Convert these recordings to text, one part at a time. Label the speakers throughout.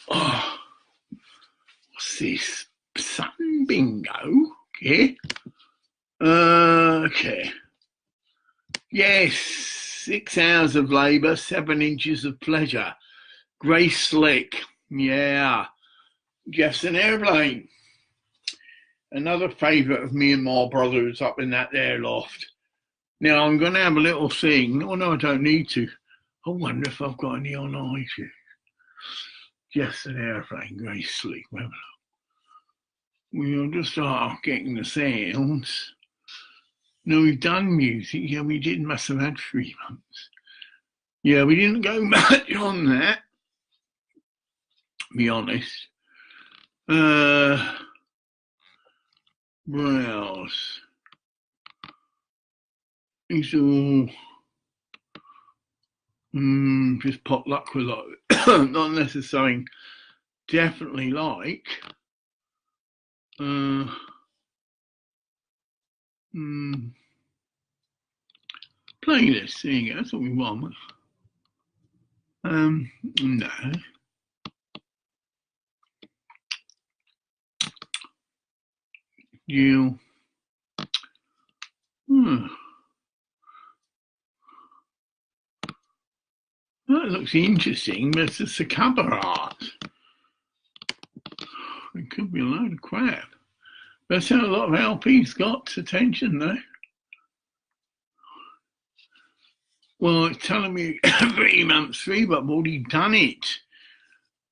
Speaker 1: Oh, what's this? Sun bingo? Okay. Okay. Yes, 6 hours of labour, 7 inches of pleasure. Grey Slick. Yeah. Jeff's an airplane. Another favourite of me and my brothers up in that there loft. Now I'm going to have a little thing. Oh no, I don't need to. I wonder if I've got any on iTunes. Jeff's an airplane, Grey Slick. We'll just start getting the sounds. No, we've done music. Yeah, we did. Must have had 3 months. Yeah, we didn't go much on that, to be honest. What else? These all just potluck with not necessarily definitely like. Playlist, there you go, that's what we want. No. You. That looks interesting, but it's a cover art. It could be a load of crap. That's how a lot of LPs got attention, though. Well, it's telling me 3 months free, but I've already done it.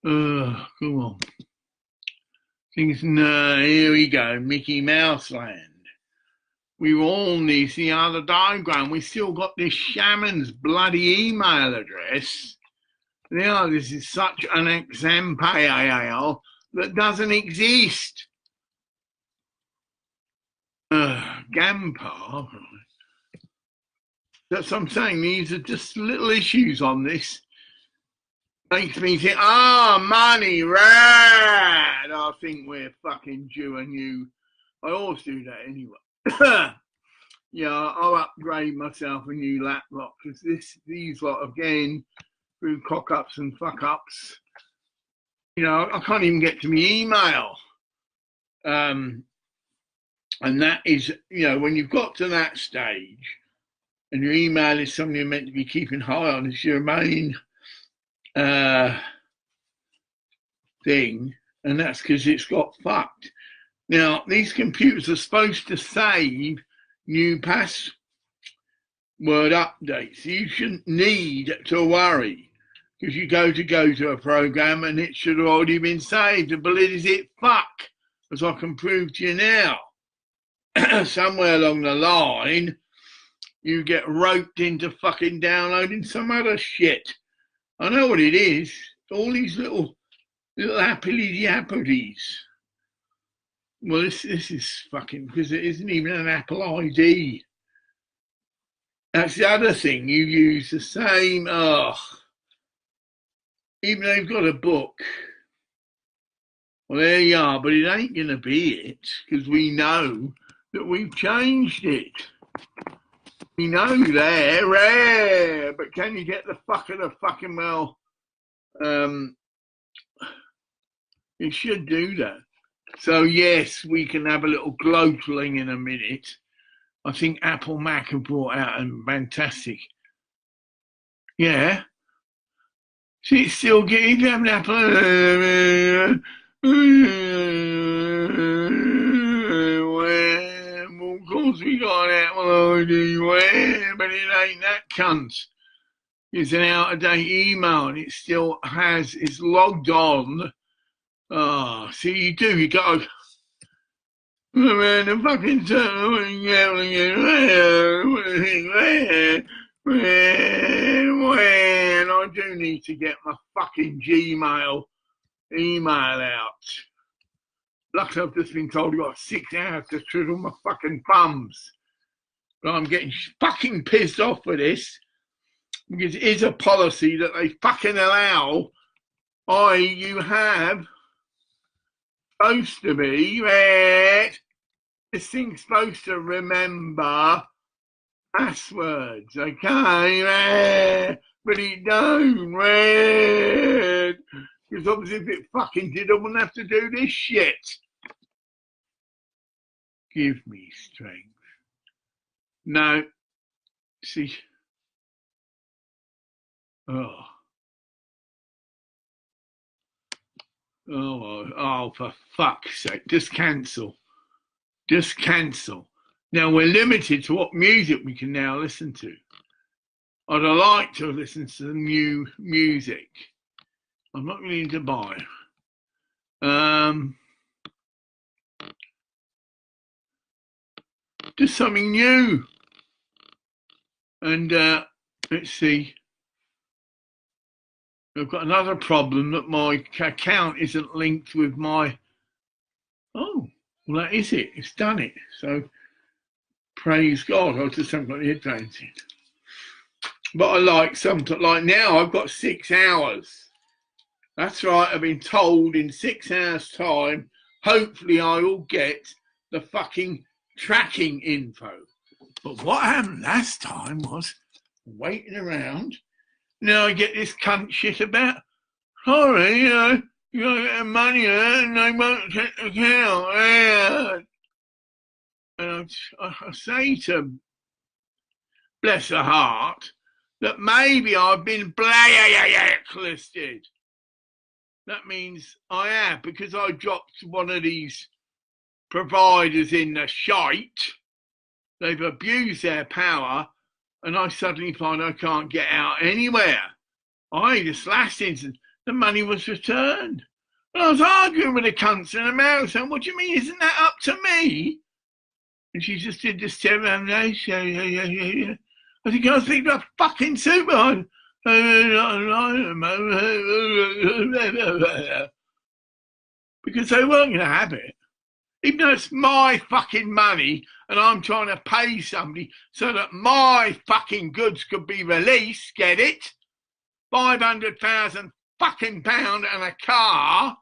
Speaker 1: Go on. Things, no, here we go, Mickey Mouse Land. We all need to see the diagram. We still got this shaman's bloody email address. Now, this is such an example that doesn't exist. Gampar. That's what I'm saying. These are just little issues on this. Makes me think, money, rad. I think we're fucking due a new. I always do that anyway. Yeah, I'll upgrade myself a new laptop because these lot again through cock ups and fuck ups. You know, I can't even get to my email. And that is, you know, when you've got to that stage and your email is something you're meant to be keeping high on, it's your main thing, and that's because it's got fucked. Now, these computers are supposed to save new password updates. You shouldn't need to worry because you go to a program and it should have already been saved. But is it fuck? As I can prove to you now. Somewhere along the line, you get roped into fucking downloading some other shit. I know what it is. All these little appity-yappities. Well, this is fucking, because it isn't even an Apple ID. That's the other thing. You use the same, even though you've got a book. Well, there you are, but it ain't going to be it, because we know that we've changed it. We know they're rare, but can you get the fucking well? It should do that. So yes, we can have a little gloatling in a minute. I think Apple Mac have brought out a fantastic. Yeah. See, it's still getting, if you have an Apple. Well, of course we got an Apple ID, but it ain't that cunt. It's an out-of-date email and it still has, it's logged on. Oh, see, you got to. Man, the fucking when I do need to get my fucking Gmail email out. Luckily, I've just been told I've got 6 hours to twiddle my fucking thumbs. But I'm getting fucking pissed off with this because it is a policy that they fucking allow. You have supposed to be, this thing's supposed to remember passwords, okay, but it don't, Because obviously if it fucking did, I wouldn't have to do this shit. Give me strength. No. See. Oh. Oh, for fuck's sake. Just cancel. Just cancel. Now we're limited to what music we can now listen to. I'd like to listen to some new music. I'm not going to buy. Just something new. And let's see. I've got another problem that my account isn't linked with my. Oh, well, that is it. It's done it. So praise God. I just haven't got the headphones in. But I like something like now. I've got 6 hours. That's right. I've been told in 6 hours' time. Hopefully, I will get the fucking tracking info. But what happened last time was waiting around. Now I get this cunt shit about, sorry, you got to get money and they won't check the account. And I say to, bless her heart, that maybe I've been blacklisted. That means I have, because I dropped one of these providers in the shite. They've abused their power. And I suddenly find I can't get out anywhere. This last instance, the money was returned. And I was arguing with the cunts in America, saying, what do you mean, isn't that up to me? And she just did this terrorisation. I said, can I speak to a fucking supervisor? Because they weren't going to have it. Even though it's my fucking money and I'm trying to pay somebody so that my fucking goods could be released, get it? 500,000 fucking pound and a car.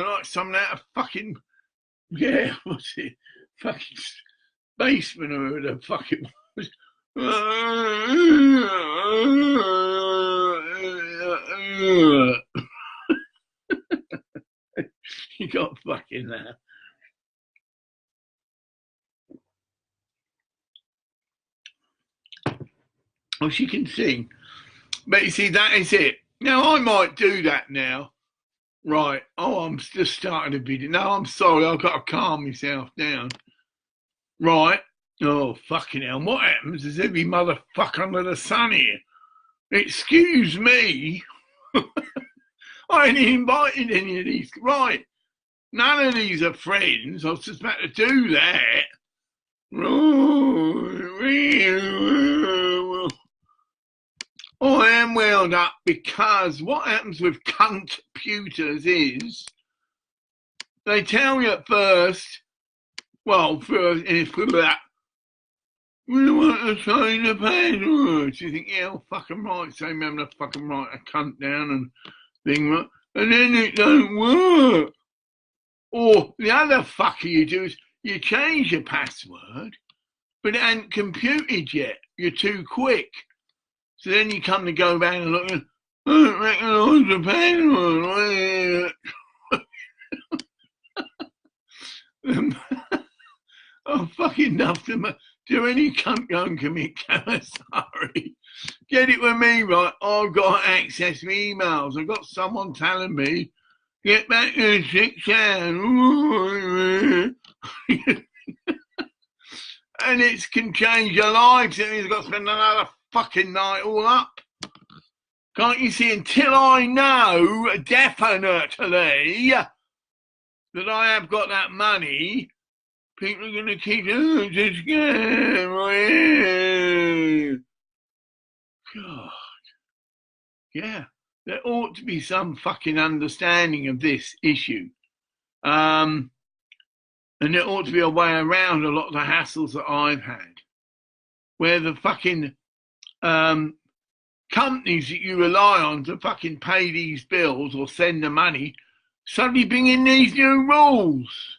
Speaker 1: Like something out of fucking, yeah, what's it? Fucking basement or the fucking was. You got fucking that. Oh, she can sing. But you see, that is it. Now, I might do that now. Right. Oh, I'm just starting a video. No, I'm sorry. I've got to calm myself down. Right. Oh, fucking hell. What happens is every motherfucker under the sun here. Excuse me. I ain't invited any of these. Right. None of these are friends. I was just about to do that. I am wound up because what happens with computers is they tell you at first, well, first, that we want to change the password. So you think, yeah, well, fucking right. So I'm having to fucking write a cunt down and thing, and then it don't work. Or the other fucker you do is you change your password, but it ain't computed yet. You're too quick. So then you come to go back and look, I don't recognise the password. I'm fucking enough to do any cunt go and commit sorry. Get it with me, right? I've got access to emails. I've got someone telling me, get back in 6 hours. And it can change your life. So you've got to spend another fucking night all up. Can't you see? Until I know definitely that I have got that money, people are going to keep doing this again. God. Yeah. There ought to be some fucking understanding of this issue. And there ought to be a way around a lot of the hassles that I've had, where the fucking companies that you rely on to fucking pay these bills or send the money suddenly bring in these new rules.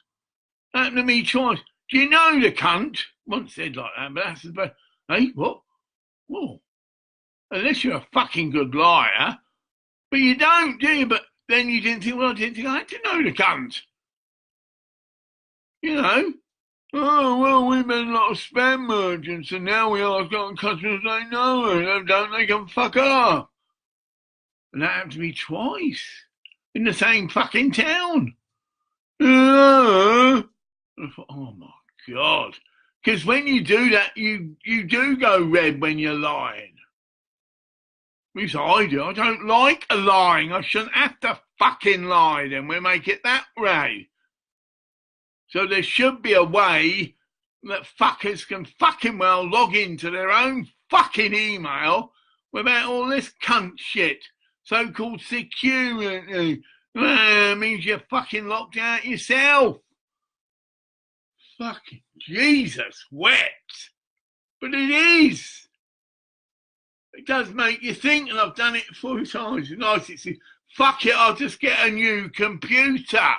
Speaker 1: Happened to me twice. Do you know the cunt? Once said like that, but that's about, hey, what? Whoa. unless you're a fucking good liar. But you don't, do you? But then you didn't think, well, I didn't think I had to know the cunt. You know? Oh, well, we've been a lot of spam merchants, and now we ask our customers they know, and if they don't, they can fuck off. And that happened to me twice in the same fucking town. I thought, oh my God. Because when you do that, you do go red when you're lying. At least I do. I don't like lying. I shouldn't have to fucking lie then. We make it that way. So there should be a way that fuckers can fucking well log into their own fucking email without all this cunt shit. So-called security. Means you're fucking locked out yourself. Fucking Jesus wept. But it is. It does make you think, and I've done it 4 times. It's nice. It's fuck it, I'll just get a new computer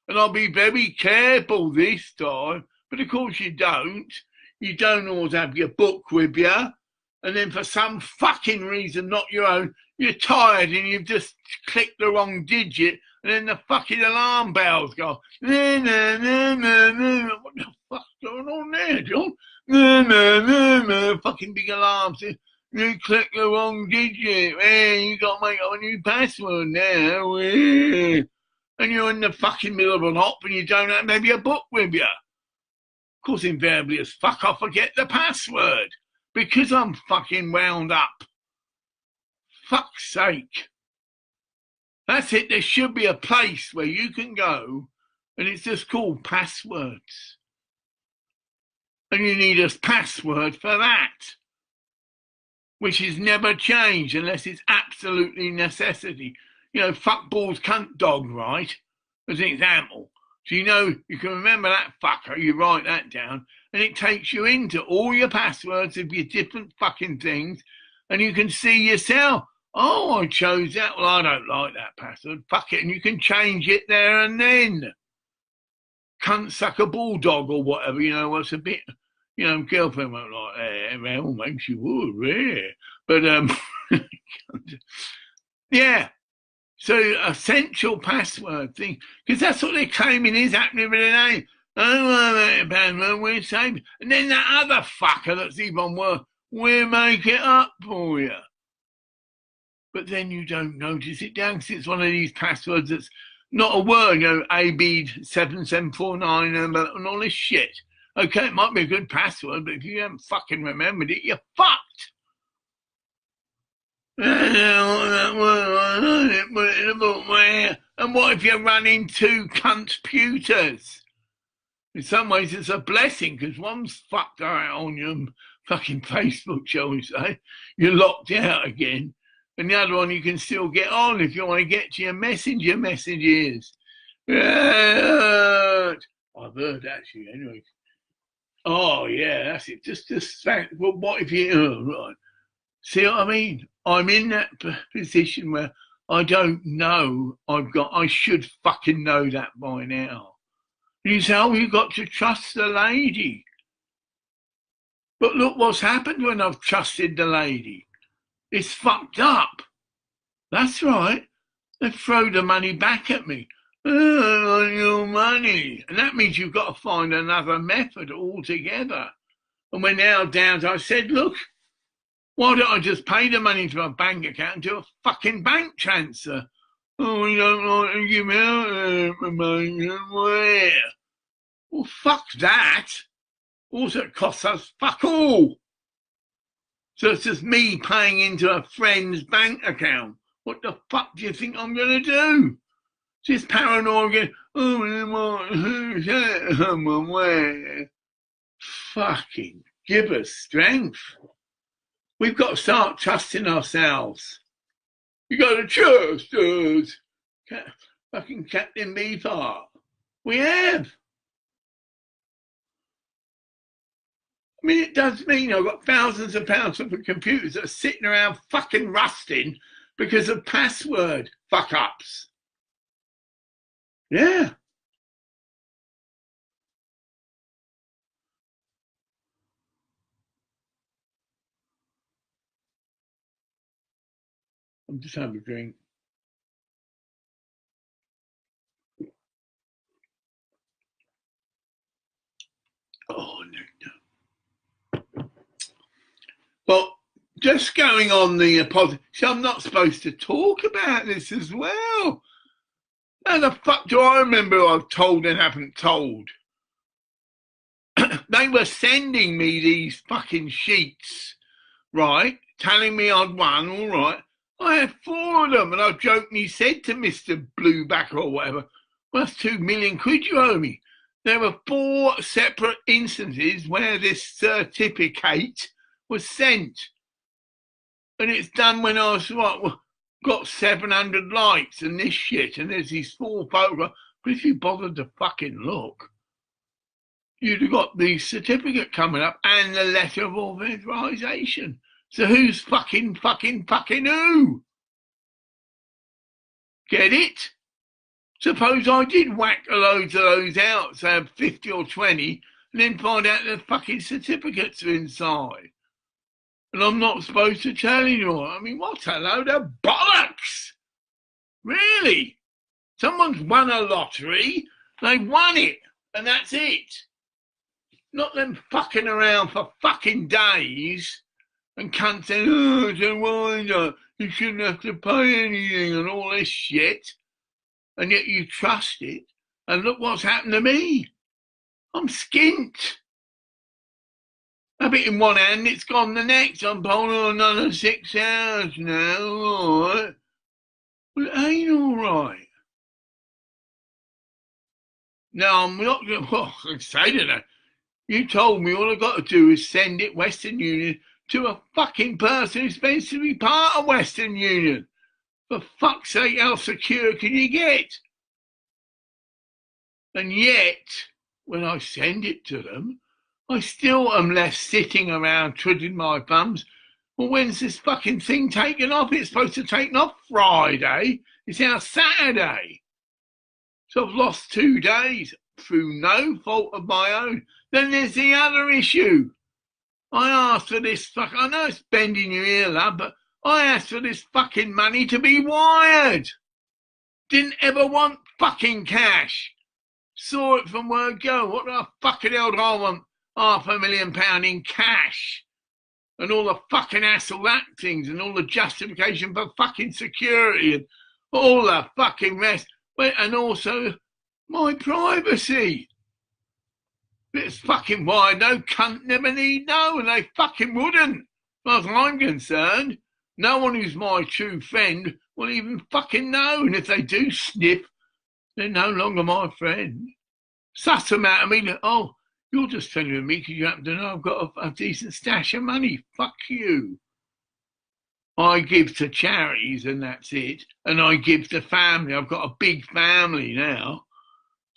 Speaker 1: and I'll be very careful this time. But of course you don't. You don't always have your book with you. And then for some fucking reason, not your own, you're tired and you've just clicked the wrong digit and then the fucking alarm bells go. Nah, nah, nah, nah, nah. What the fuck's going on there, John? Nah, nah, nah, nah. Fucking big alarms. You clicked the wrong digit. You got to make up a new password now. And you're in the fucking middle of an op and you don't have maybe a book with you. Of course, invariably as fuck, I forget the password because I'm fucking wound up. Fuck's sake. That's it. There should be a place where you can go and it's just called passwords. And you need a password for that, which is never changed unless it's absolutely necessity. You know, fuck balls, cunt dog, right? As an example. So you know, you can remember that fucker, you write that down, and it takes you into all your passwords of your different fucking things, and you can see yourself, oh, I chose that, well, I don't like that password, fuck it, and you can change it there and then. Cunt sucker bulldog or whatever, you know, what's a bit... You know, girlfriend won't like that. Well, makes you would, yeah. But yeah. So essential password thing, because that's what they're claiming is happening with the name. Oh, password, we're safe. And then that other fucker that's even worse, we'll make it up for you. But then you don't notice it down because it's one of these passwords that's not a word, you know, AB7749 and all this shit. Okay, it might be a good password, but if you haven't fucking remembered it, you're fucked. And what if you run into computers? In some ways, it's a blessing because one's fucked out on your fucking Facebook, shall we say. You're locked out again. And the other one, you can still get on if you want to get to your messenger messages. I've heard actually, anyway. Oh, yeah, that's it. Just well, what if you, right. See what I mean? I'm in that position where I don't know I should fucking know that by now. And you say, oh, you've got to trust the lady. But look what's happened when I've trusted the lady. It's fucked up. That's right. They throw the money back at me. Oh, your money. And that means you've got to find another method altogether. And we're now down to, I said, look, why don't I just pay the money to my bank account and do a fucking bank transfer? Oh, we don't like to give out money. Where? Well, fuck that. Also, it costs us fuck all. So it's just me paying into a friend's bank account. What the fuck do you think I'm going to do? Just paranoid again. Oh, where? Fucking give us strength. We've got to start trusting ourselves. You got to trust us. Fucking Captain Beefheart. We have. I mean, it does mean I've got thousands of pounds worth of computers that are sitting around fucking rusting because of password fuck-ups. Yeah. I'll just have a drink. Oh, no. Well, just going on the positive, so I'm not supposed to talk about this as well. How the fuck do I remember who I've told and haven't told? They were sending me these fucking sheets, right, telling me I'd won, all right. I had 4 of them, and I jokingly said to Mr. Bluebacker or whatever, well, that's 2 million quid you owe me. There were 4 separate instances where this certificate was sent. And it's done when I was, got 700 likes and this shit, and there's these 4 photographs. But if you bothered to fucking look, you'd have got the certificate coming up and the letter of authorization. So who's fucking who? Get it? Suppose I did whack loads of those out, say 50 or 20, and then find out the fucking certificates are inside. And I'm not supposed to tell anyone. I mean, what a load of bollocks! Really? Someone's won a lottery, they won it, and that's it. Not them fucking around for fucking days and cunts saying, oh, it's a winder, you shouldn't have to pay anything and all this shit. And yet you trust it. And look what's happened to me. I'm skint. A bit in one hand, it's gone the next. I'm holding on another 6 hours now, all right. Well, it ain't all right. Now, I'm not going to, I say to that. You told me all I've got to do is send it, Western Union, to a fucking person who's supposed to be part of Western Union. For fuck's sake, how secure can you get? And yet, when I send it to them, I still am left sitting around twiddling my thumbs. Well, when's this fucking thing taken off? It's supposed to take off Friday. It's now Saturday. So I've lost 2 days through no fault of my own. Then there's the other issue. I asked for this I know it's bending your ear, love, but I asked for this fucking money to be wired. Didn't ever want fucking cash. Saw it from word go. What the fucking hell do I want? £500,000 in cash. And all the fucking hassle that things and all the justification for fucking security and all the fucking rest. And also my privacy. It's fucking why no cunt never need know, and they fucking wouldn't. As far as I'm concerned, no one who's my true friend will even fucking know. And if they do sniff, they're no longer my friend. Suss them out of me. Oh, you're just telling me because you happen to know I've got a decent stash of money. Fuck you. I give to charities and that's it. And I give to family. I've got a big family now.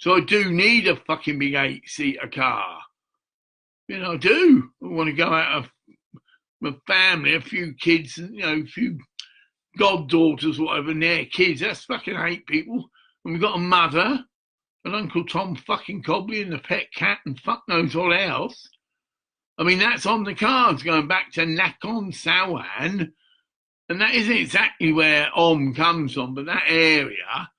Speaker 1: So I do need a fucking big 8-seater car. You know, I do. I want to go out of my family, a few kids, you know, a few goddaughters, whatever, and their kids. That's fucking 8 people. And we've got a mother, and Uncle Tom fucking Cobley and the pet cat and fuck knows what else. I mean, that's on the cards going back to Nakhon Sawan. And that isn't exactly where Om comes from, but that area.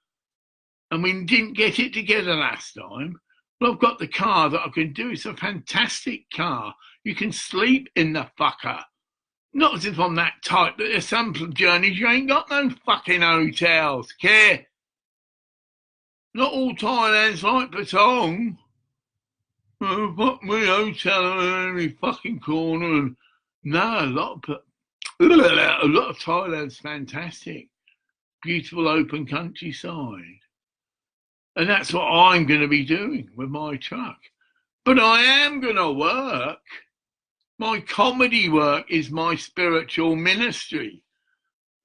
Speaker 1: And we didn't get it together last time. But I've got the car that I can do. It's a fantastic car. You can sleep in the fucker. Not as if I'm that type, but there's some journeys you ain't got no fucking hotels. Care? Not all Thailand's like Patong. Oh, fuck me, hotel on every fucking corner. And no, a lot of Thailand's fantastic. Beautiful open countryside. And that's what I'm going to be doing with my truck. But I am going to work. My comedy work is my spiritual ministry.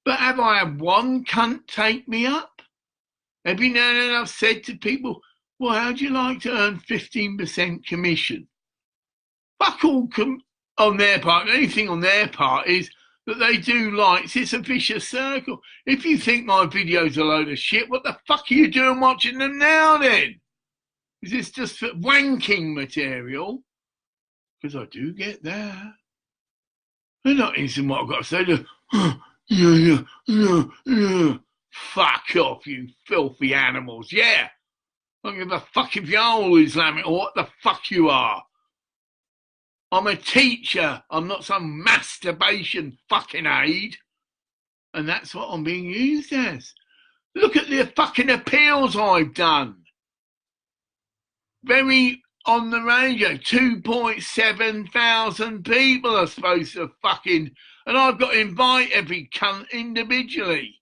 Speaker 1: But have I had one cunt take me up? Every now and then I've said to people, well, how'd you like to earn 15% commission? Fuck all on their part. Anything on their part is that they do likes. It's a vicious circle. If you think my video's a load of shit, what the fuck are you doing watching them now then? Is this just for wanking material? Because I do get that. They're not listening what I've got to say. Fuck off, you filthy animals. Yeah. I don't give a fuck if you're all Islamic or what the fuck you are. I'm a teacher. I'm not some masturbation fucking aid. And that's what I'm being used as. Look at the fucking appeals I've done. Very on the radio. 2.7 thousand people are supposed to fucking... And I've got to invite every cunt individually.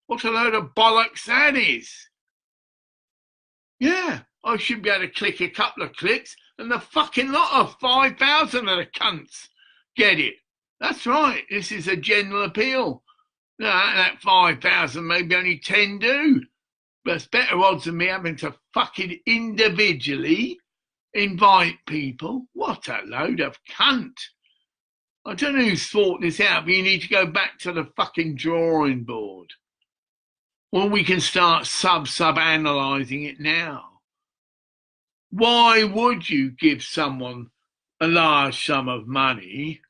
Speaker 1: What a load of bollocks that is. Yeah, I should be able to click a couple of clicks and the fucking lot of 5,000 of the cunts get it. That's right, this is a general appeal. No, that 5,000, maybe only 10 do. But it's better odds than me having to fucking individually invite people. What a load of cunt. I don't know who's thought this out, but you need to go back to the fucking drawing board. Well, we can start sub-analysing it now. Why would you give someone a large sum of money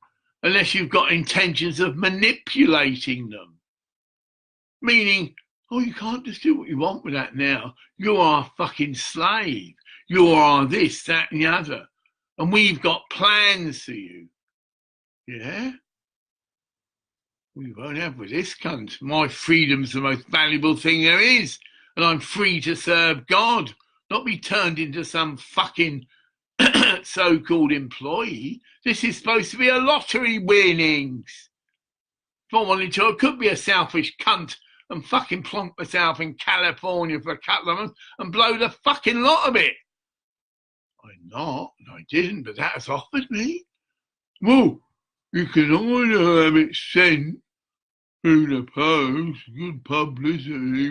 Speaker 1: unless you've got intentions of manipulating them? Meaning, oh, you can't just do what you want with that now. You are a fucking slave. You are this, that and the other. And we've got plans for you. Yeah? We won't have with this cunt. My freedom's the most valuable thing there is. And I'm free to serve God, not be turned into some fucking so-called employee. This is supposed to be a lottery winnings. If I wanted to, I could be a selfish cunt and fucking plonk myself in California for a couple of months and blow the fucking lot of it. I'm not, and I didn't, but that was offered me. Well, you can either have it sent through the post, good publicity,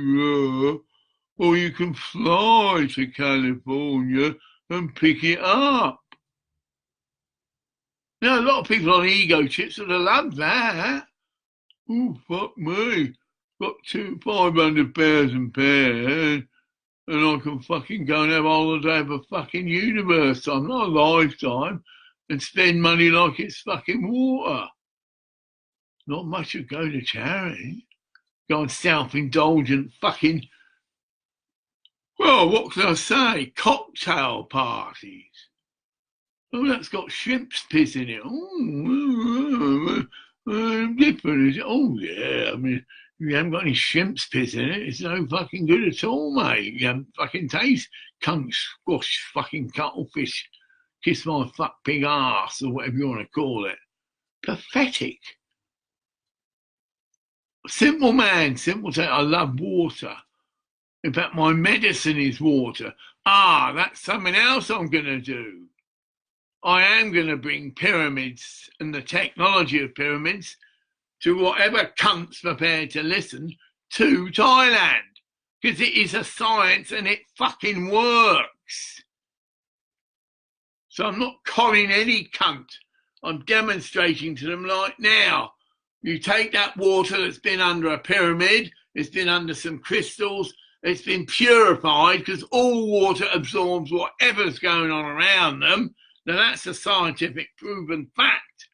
Speaker 1: or you can fly to California and pick it up. Now, a lot of people on ego chips would have loved that. Oh, fuck me. Got 500,000 pounds and I can fucking go and have a holiday of a fucking universe time, not a lifetime, and spend money like it's fucking water. Not much would go to charity. Go on self-indulgent fucking, well, what can I say? Cocktail parties. Oh, that's got shrimp's piss in it. Oh, different, is it? Oh, yeah, I mean, if you haven't got any shrimp's piss in it, it's no fucking good at all, mate. You haven't fucking taste cunt squash fucking cuttlefish, kiss my fuck pig ass, or whatever you want to call it. Pathetic. Simple man, simple thing. I love water. In fact, my medicine is water. Ah, that's something else I'm going to do. I am going to bring pyramids and the technology of pyramids to whatever cunt's prepared to listen to Thailand. Because it is a science and it fucking works. So I'm not calling any cunt. I'm demonstrating to them like now. You take that water that's been under a pyramid, it's been under some crystals, it's been purified because all water absorbs whatever's going on around them. Now that's a scientific proven fact.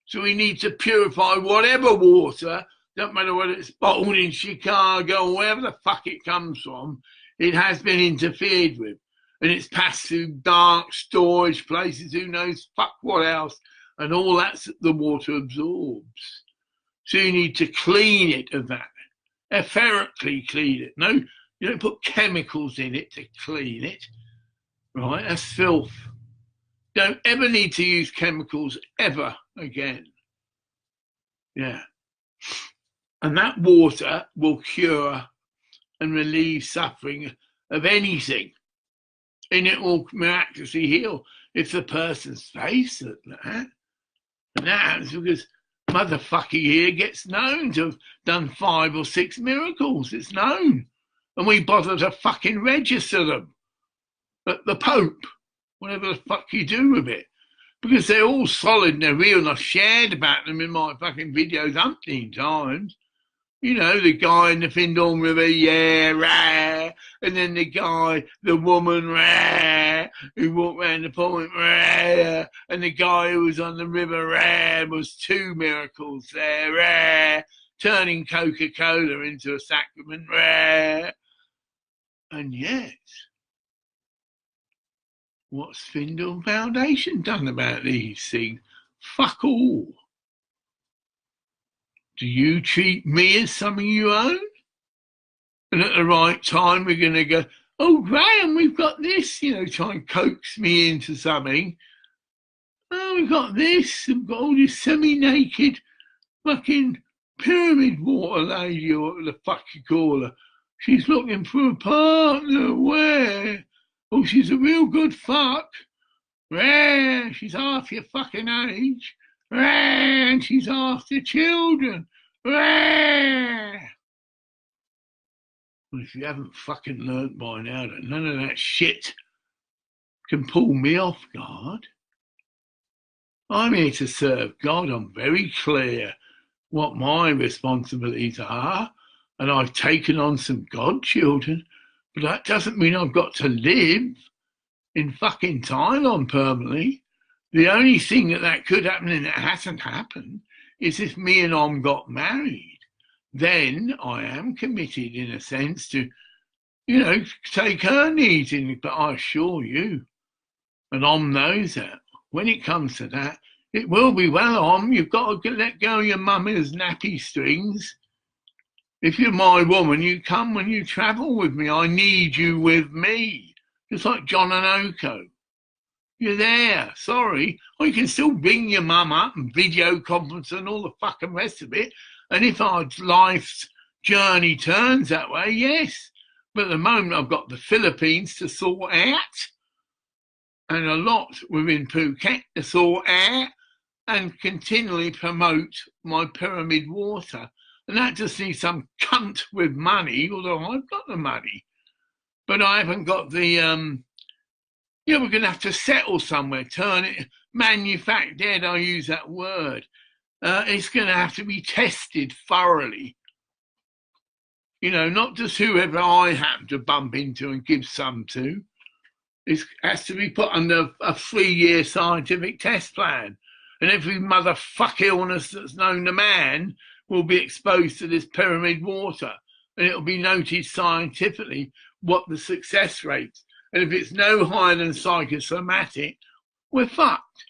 Speaker 1: So we need to purify whatever water, don't matter whether it's bottled in Chicago or wherever the fuck it comes from, it has been interfered with. And it's passed through dark storage places, who knows fuck what else, and all that's the water absorbs. So you need to clean it of that, etherically clean it. No, you don't put chemicals in it to clean it, right? That's filth. Don't ever need to use chemicals ever again. Yeah. And that water will cure and relieve suffering of anything. And it will miraculously heal if the person's faced that. And that happens because motherfucker here gets known to have done 5 or 6 miracles. It's known. And we bother to fucking register them at the Pope, whatever the fuck you do with it. Because they're all solid and they're real, and I've shared about them in my fucking videos umpteen times. You know, the guy in the Findon River, yeah, rah. And then the guy, the woman, rah, who walked round the point, rah. And the guy who was on the river, rah, was 2 miracles there, rah. turning Coca-Cola into a sacrament. Rah. And yet, what's Findle Foundation done about these things? Fuck all. Do you treat me as something you own? And at the right time, we're going to go, oh, Graham, we've got this, try and coax me into something. Oh, we've got this, we've got all this semi-naked fucking pyramid water lady, or whatever the fuck you call her. She's looking for a partner. Where? Oh, she's a real good fuck. Rare. She's half your fucking age. Rare. And she's after children. Rare. Well, if you haven't fucking learnt by now that none of that shit can pull me off guard. I'm here to serve God. I'm very clear what my responsibilities are, and I've taken on some godchildren, but that doesn't mean I've got to live in fucking Thailand permanently. The only thing that could happen, and it hasn't happened, is if me and Om got married. Then I am committed, in a sense, to, take her needs in. But I assure you, and Om knows that, when it comes to that, it will be well, Om. You've got to let go of your mummy's nappy strings. If you're my woman, you come when you travel with me. I need you with me. Just like John and Oko. You're there. Sorry. Or you can still ring your mum up and video conference and all the fucking rest of it. And if our life's journey turns that way, yes. But at the moment, I've got the Philippines to sort out. And a lot within Phuket to sort out. And continually promote my pyramid water. And that just needs some cunt with money, although I've got the money. But I haven't got the, we're going to have to settle somewhere, turn it, manufacture, I use that word. It's going to have to be tested thoroughly. Not just whoever I happen to bump into and give some to. It has to be put under a 3-year scientific test plan. And every motherfuck illness that's known to man will be exposed to this pyramid water. And it'll be noted scientifically what the success rates. And if it's no higher than psychosomatic, we're fucked.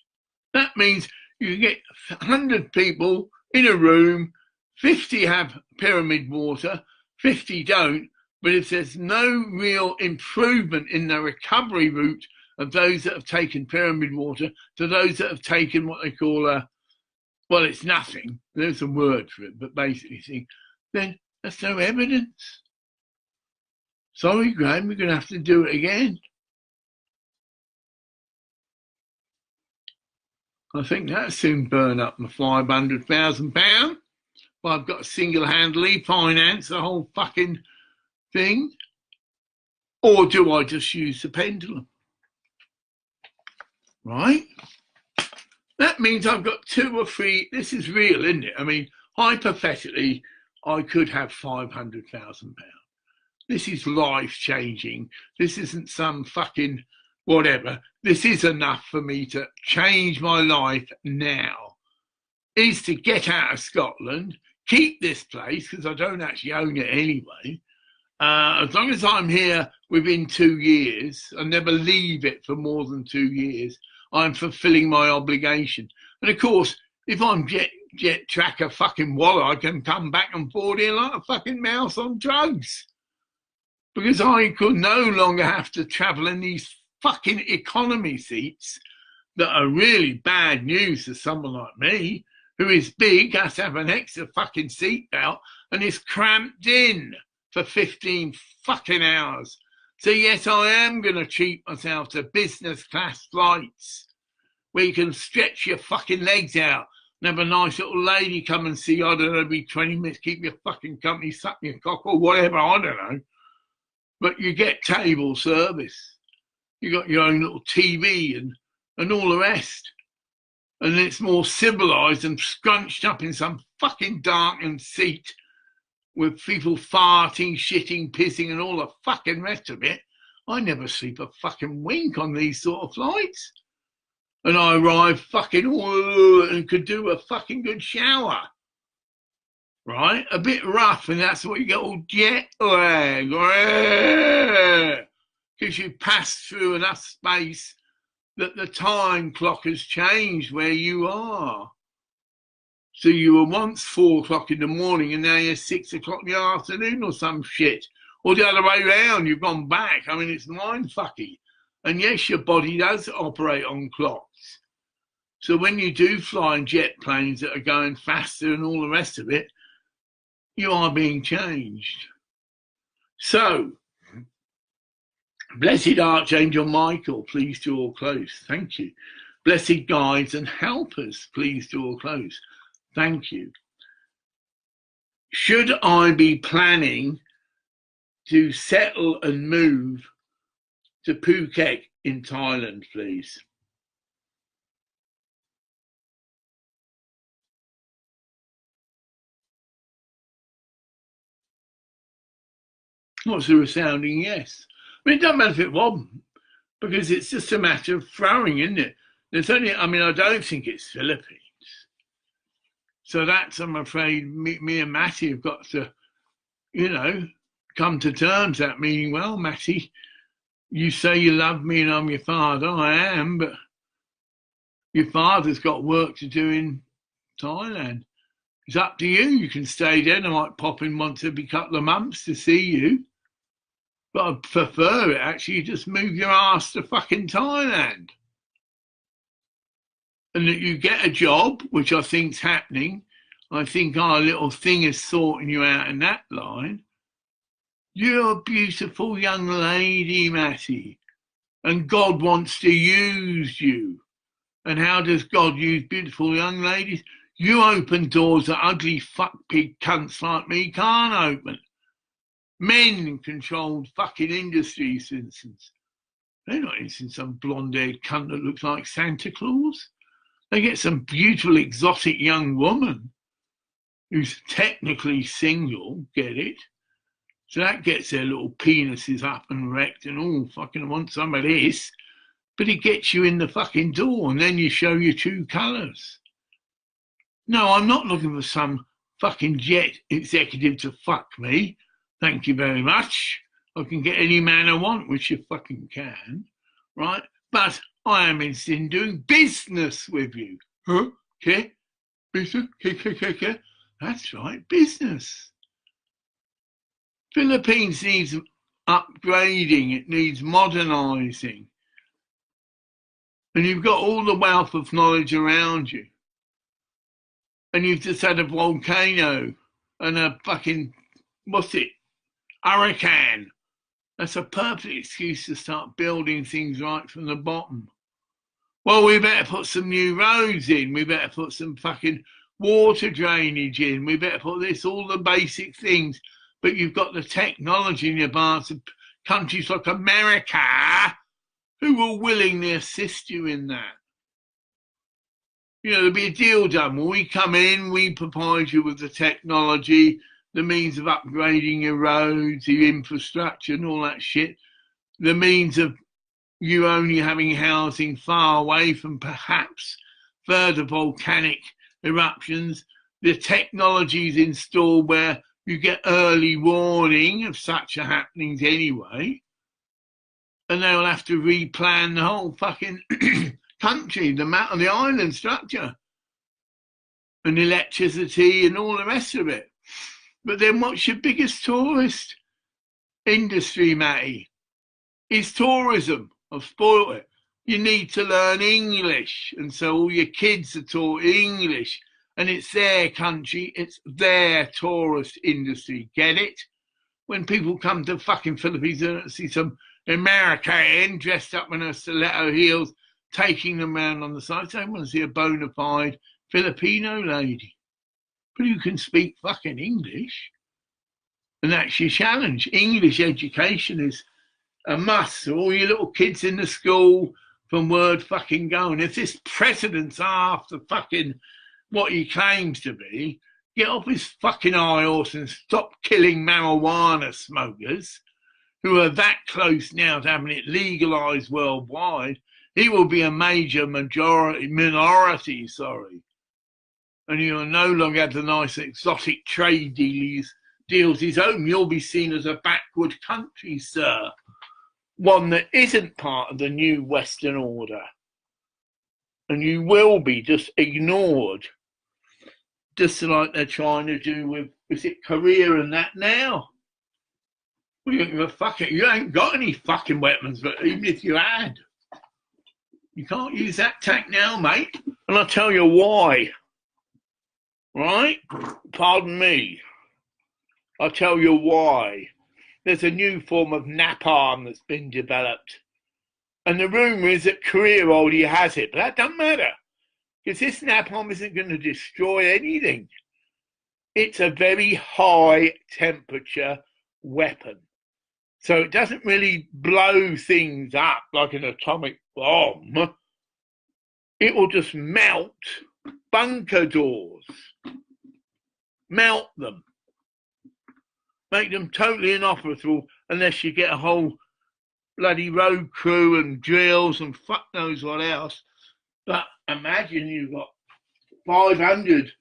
Speaker 1: That means you get 100 people in a room, 50 have pyramid water, 50 don't. But if there's no real improvement in the recovery route of those that have taken pyramid water to those that have taken what they call well, it's nothing. There's a word for it, but basically, then that's no evidence. Sorry, Graham, we're going to have to do it again. I think that'll soon burn up my £500,000. But I've got to single-handedly finance the whole fucking thing. Or do I just use the pendulum? Right? That means I've got 2 or 3. This is real, isn't it? I mean, hypothetically, I could have £500,000. This is life-changing. This isn't some fucking whatever. This is enough for me to change my life now. Is to get out of Scotland, keep this place, because I don't actually own it anyway. As long as I'm here within 2 years, I never leave it for more than 2 years, I'm fulfilling my obligation. And of course, if I'm jet tracker fucking wallet, I can come back and forth here like a fucking mouse on drugs. Because I could no longer have to travel in these fucking economy seats that are really bad news to someone like me, who is big, has to have an extra fucking seatbelt and is cramped in for 15 fucking hours. So yes, I am going to treat myself to business class flights where you can stretch your fucking legs out and have a nice little lady come and see you, I don't know, every 20 minutes, keep your fucking company, suck your cock or whatever, I don't know. But you get table service. You got your own little TV and all the rest. And it's more civilised than scrunched up in some fucking darkened seat with people farting, shitting, pissing and all the fucking rest of it. I never sleep a fucking wink on these sort of flights. And I arrive fucking and could do a fucking good shower. right? A bit rough, and that's what you get all jet lag. Because you pass through enough space that the time clock has changed where you are. So you were once 4 o'clock in the morning and now you're 6 o'clock in the afternoon or some shit. Or the other way around, you've gone back. I mean, it's mind fucky. And yes, your body does operate on clocks. So when you do fly in jet planes that are going faster and all the rest of it, you are being changed. So, blessed Archangel Michael, please draw close. Thank you. Blessed guides and helpers, please draw close. Thank you. Should I be planning to settle and move to Phuket in Thailand, please? What's a resounding yes? I mean, it doesn't matter if it wasn't, because it's just a matter of throwing, isn't it? There's only, I mean, I don't think it's Philippines. So that's, I'm afraid, me and Matty have got to, you know, come to terms that meaning, well, Matty, you say you love me and I'm your father. I am, but your father's got work to do in Thailand. It's up to you. You can stay there. I might pop in once every couple of months to see you. But I'd prefer it, actually, you just move your ass to fucking Thailand. And that you get a job, which I think's happening. I think our little thing is sorting you out in that line. You're a beautiful young lady, Matty. And God wants to use you. And how does God use beautiful young ladies? You open doors that ugly fuck pig cunts like me can't open. Men controlled fucking industries, for instance. They're not interested in some blonde-haired cunt that looks like Santa Claus. They get some beautiful, exotic young woman who's technically single, get it? So that gets their little penises up and wrecked and all fucking want some of this. But it gets you in the fucking door and then you show your true colours. No, I'm not looking for some fucking jet executive to fuck me. Thank you very much. I can get any man I want, which you fucking can, right? But I am interested in doing business with you. Huh? Okay? Business? Okay. That's right, business. Philippines needs upgrading. It needs modernising. And you've got all the wealth of knowledge around you. And you've just had a volcano and a fucking, what's it? Hurricane. That's a perfect excuse to start building things right from the bottom. Well, we better put some new roads in. We better put some fucking water drainage in. We better put this, all the basic things. But you've got the technology in advance of countries like America who will willingly assist you in that. You know, there'll be a deal done. When we come in, we provide you with the technology, the means of upgrading your roads, your infrastructure and all that shit, the means of you only having housing far away from perhaps further volcanic eruptions, the technologies installed where you get early warning of such happenings anyway, and they'll have to replan the whole fucking country, the island structure, and electricity and all the rest of it. But then what's your biggest tourist industry, Matty? Is tourism. I've spoiled it. You need to learn English. And so all your kids are taught English. And it's their country. It's their tourist industry. Get it? When people come to fucking Philippines and see some American dressed up in her stiletto heels taking them around on the side, they want to see a bona fide Filipino lady. But who can speak fucking English. And that's your challenge. English education is a must. So all your little kids in the school from word fucking go. And if this president's after fucking what he claims to be, get off his fucking high horse and stop killing marijuana smokers who are that close now to having it legalised worldwide. He will be a major minority, and you'll no longer have the nice exotic trade deals his own. You'll be seen as a backward country, sir. One that isn't part of the new Western order. And you will be just ignored. Just like they're trying to do with, is it Korea and that now? Well, you ain't got any fucking weapons, but even if you had, you can't use that tack now, mate. And I'll tell you why. Right? Pardon me. I'll tell you why. There's a new form of napalm that's been developed. And the rumour is that Korea already has it, but that doesn't matter. Because this napalm isn't going to destroy anything. It's a very high temperature weapon. So it doesn't really blow things up like an atomic bomb. It will just melt bunker doors. Melt them. Make them totally inoperable unless you get a whole bloody road crew and drills and fuck knows what else. But imagine you've got 500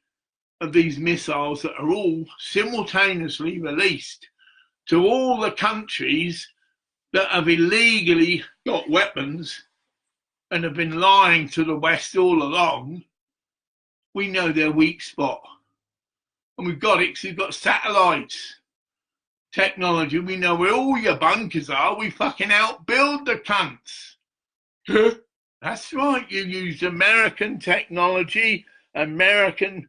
Speaker 1: of these missiles that are all simultaneously released to all the countries that have illegally got weapons and have been lying to the West all along. We know their weak spot. And we've got it because we've got satellites. Technology, we know where all your bunkers are. We fucking outbuild the cunts. That's right, you used American technology, American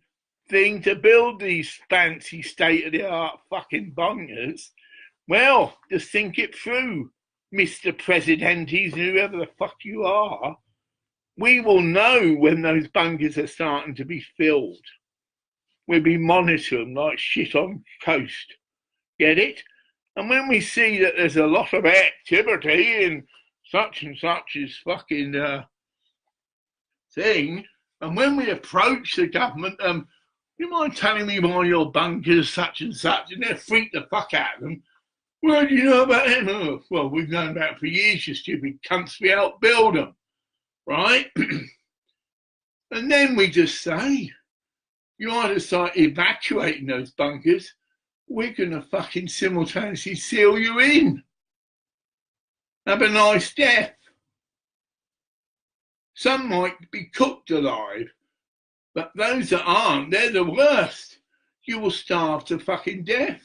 Speaker 1: thing to build these fancy state-of-the-art fucking bunkers. Well, just think it through, Mr. Presidentes, whoever the fuck you are. We will know when those bunkers are starting to be filled. We'll be monitoring like shit on coast. Get it? And when we see that there's a lot of activity in such and such is fucking thing, and when we approach the government, you mind telling me why your bunkers such and such, and they freak the fuck out of them. Well, do you know about them? Oh, well, we've known about it for years, you stupid cunts, we outbuild them, right? And then we just say, you either start evacuating those bunkers, we're going to fucking simultaneously seal you in. Have a nice death. Some might be cooked alive, but those that aren't, they're the worst. You will starve to fucking death.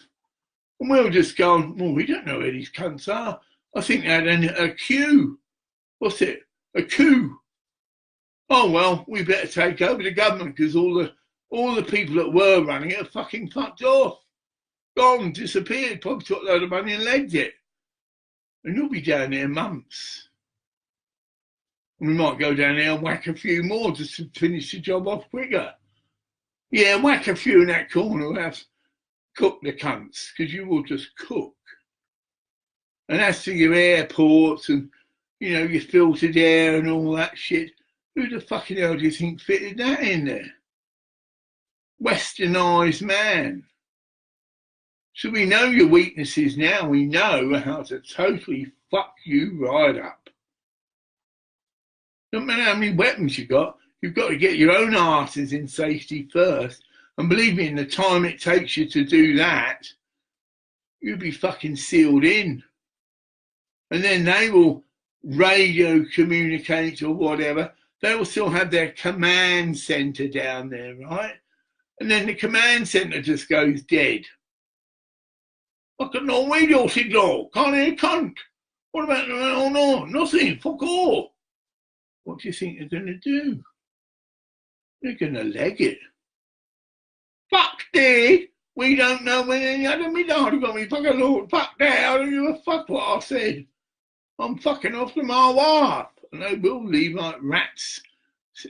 Speaker 1: And we'll just go, well, we don't know where these cunts are. I think they had a coup. What's it? A coup. Oh, well, we better take over the government because all the people that were running it are fucking fucked off. Gone, disappeared, probably took a load of money and legged it. And you'll be down there months. And we might go down there and whack a few more just to finish the job off quicker. Yeah, whack a few in that corner who have cook the cunts, because you will just cook. And as to your airports and, you know, your filtered air and all that shit, who the fucking hell do you think fitted that in there? Westernised man. So we know your weaknesses now. We know how to totally fuck you right up. No matter how many weapons you've got to get your own asses in safety first. And believe me, in the time it takes you to do that, you'll be fucking sealed in. And then they will radio communicate or whatever. They will still have their command centre down there, right? And then the command centre just goes dead. I got no radio signal, can't hear a cunt. What about, oh no, nothing, fuck all. What do you think they're going to do? They're going to leg it. Fuck dead. We don't know when any other midnight got me fucking Lord. Fuck that. I don't give a fuck what I said. I'm fucking off to my wife. And they will leave like rats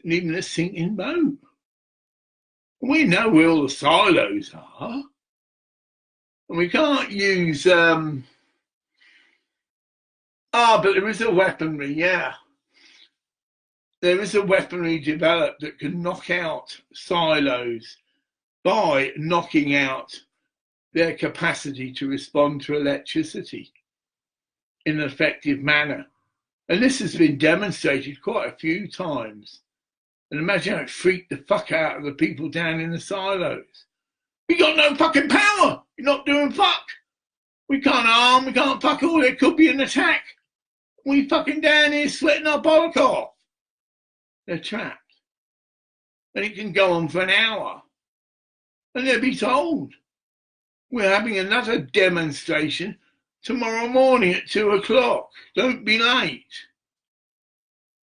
Speaker 1: leaving a sinking boat. We know where all the silos are. And we can't use but there is a weaponry, yeah. There is a weaponry developed that can knock out silos by knocking out their capacity to respond to electricity in an effective manner. And this has been demonstrated quite a few times. And imagine how it freaked the fuck out of the people down in the silos. We got no fucking power. You're not doing fuck. We can't arm. We can't fuck all. There could be an attack. We fucking down here sweating our bollock off. They're trapped. And it can go on for an hour. And they'll be told, we're having another demonstration tomorrow morning at 2 o'clock. Don't be late.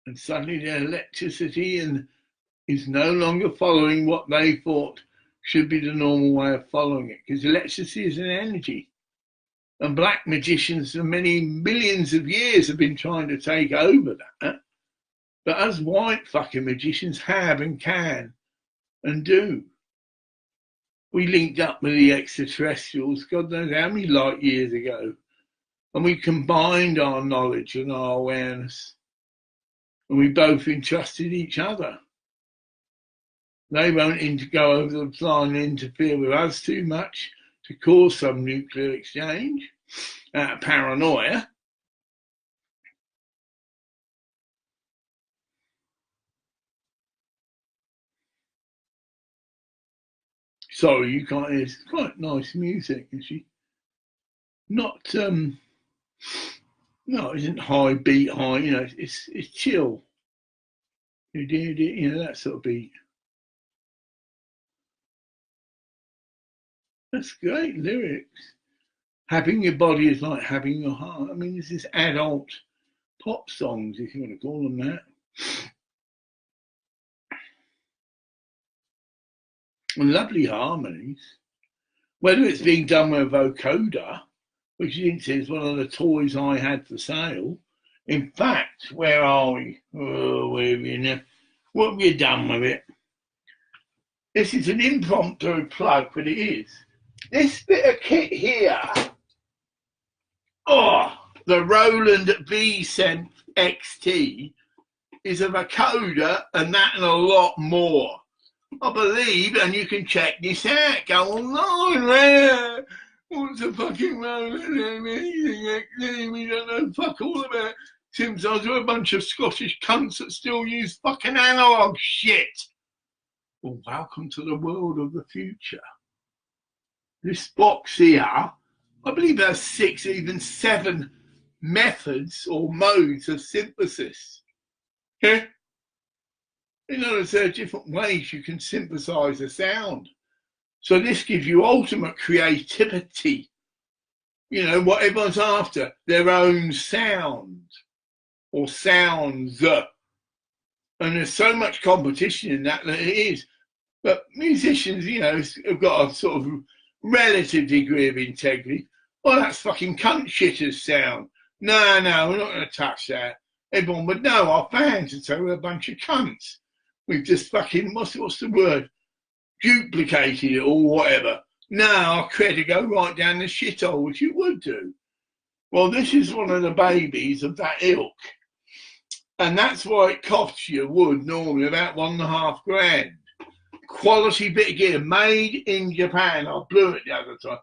Speaker 1: And suddenly their electricity is no longer following what they thought should be the normal way of following it. Because electricity is an energy. And black magicians for many millions of years have been trying to take over that. But us white fucking magicians have and can and do. We linked up with the extraterrestrials, God knows how many light years ago. And we combined our knowledge and our awareness. And we both entrusted each other. They won't go over the line and interfere with us too much to cause some nuclear exchange out of paranoia. Sorry, you can't hear. It's quite nice music, actually. Not no, it isn't high beat high. You know, it's chill. You know, that sort of beat. That's great lyrics. Having your body is like having your heart. I mean, this is adult pop songs, if you want to call them that. And lovely harmonies. Whether it's being done with a vocoder, which you can see is one of the toys I had for sale. In fact, where are we? Oh, where are we now? What have you done with it? This is an impromptu plug, but it is. This bit of kit here, the Roland V-Synth XT is a vocoder and that and a lot more. I believe, and you can check this out, go online there. What's a fucking Roland XT? We don't know fuck all about synthesizers. We're a bunch of Scottish cunts that still use fucking analog shit. Well, welcome to the world of the future. This box here, I believe there's 6, even 7 methods or modes of synthesis. Yeah? In other words, there are different ways you can synthesize a sound. So this gives you ultimate creativity. You know, what everyone's after, their own sound or sounds. And there's so much competition in that it is. But musicians, you know, have got a sort of relative degree of integrity. Well, that's fucking cunt shitter's sound. No, we're not going to touch that. Everyone would know, our fans would say we're a bunch of cunts. We've just fucking, what's the word? Duplicated it or whatever. No, our credit go right down the shithole, which you would do. Well, this is one of the babies of that ilk. And that's why it costs you, would normally, about $1.5 grand. Quality bit of gear, made in Japan. I blew it the other time.